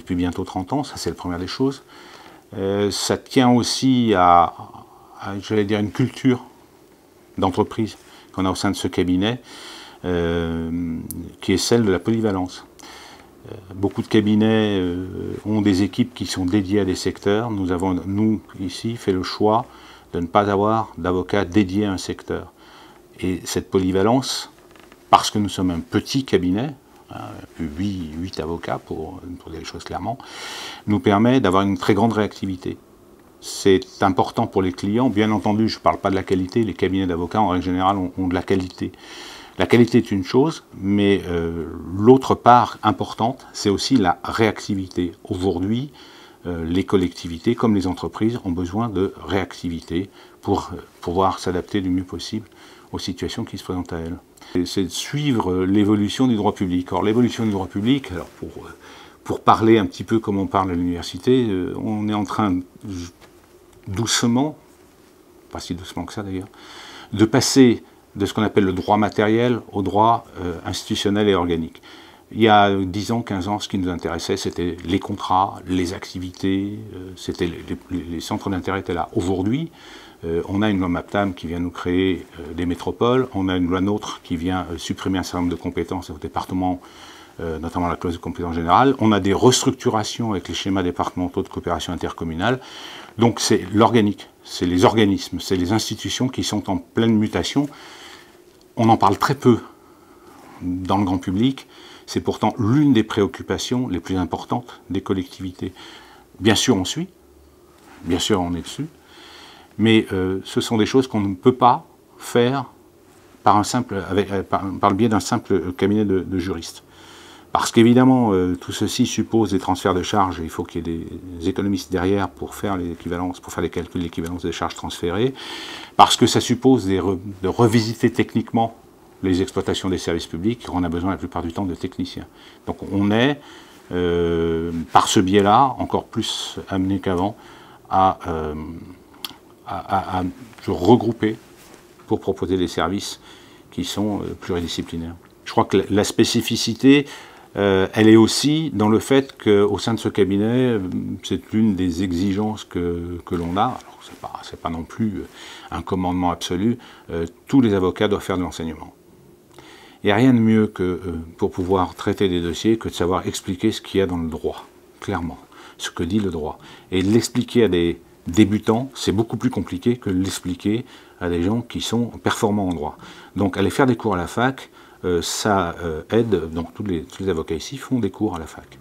depuis bientôt 30 ans, ça c'est la première des choses. Ça tient aussi à j'allais dire, une culture d'entreprise qu'on a au sein de ce cabinet, qui est celle de la polyvalence. Beaucoup de cabinets ont des équipes qui sont dédiées à des secteurs. Nous avons, nous, ici, fait le choix de ne pas avoir d'avocats dédiés à un secteur. Et cette polyvalence, parce que nous sommes un petit cabinet, 8 avocats pour dire les choses clairement, nous permet d'avoir une très grande réactivité. C'est important pour les clients. Bien entendu, je ne parle pas de la qualité. Les cabinets d'avocats, en règle générale, ont de la qualité. La qualité est une chose, mais l'autre part importante, c'est aussi la réactivité. Aujourd'hui, les collectivités, comme les entreprises, ont besoin de réactivité pour pouvoir s'adapter du mieux possible aux situations qui se présentent à elles. C'est de suivre l'évolution du droit public. Alors l'évolution du droit public, alors pour parler un petit peu comme on parle à l'université, on est en train doucement, pas si doucement que ça d'ailleurs, de passer de ce qu'on appelle le droit matériel au droit institutionnel et organique. Il y a 10 ans, 15 ans, ce qui nous intéressait, c'était les contrats, les activités, c'était les centres d'intérêt étaient là. Aujourd'hui, on a une loi MAPTAM qui vient nous créer des métropoles, on a une loi NOTRe qui vient supprimer un certain nombre de compétences au département, notamment la clause de compétence générale. On a des restructurations avec les schémas départementaux de coopération intercommunale. Donc c'est l'organique, c'est les organismes, c'est les institutions qui sont en pleine mutation. On en parle très peu dans le grand public. C'est pourtant l'une des préoccupations les plus importantes des collectivités. Bien sûr, on suit. Bien sûr, on est dessus. Mais ce sont des choses qu'on ne peut pas faire par le biais d'un simple cabinet de juristes. Parce qu'évidemment, tout ceci suppose des transferts de charges. Il faut qu'il y ait des économistes derrière pour faire l'équivalence, pour faire les calculs de l'équivalence des charges transférées. Parce que ça suppose de revisiter techniquement les exploitations des services publics. On a besoin la plupart du temps de techniciens. Donc on est, par ce biais-là, encore plus amené qu'avant à se regrouper pour proposer des services qui sont pluridisciplinaires. Je crois que la spécificité, elle est aussi dans le fait qu'au sein de ce cabinet, c'est l'une des exigences que l'on a. Alors, c'est pas non plus un commandement absolu. Tous les avocats doivent faire de l'enseignement. Il n'y a rien de mieux que pour pouvoir traiter des dossiers que de savoir expliquer ce qu'il y a dans le droit, clairement, ce que dit le droit. Et de l'expliquer à des débutants, c'est beaucoup plus compliqué que de l'expliquer à des gens qui sont performants en droit. Donc aller faire des cours à la fac, ça aide, donc tous les avocats ici font des cours à la fac.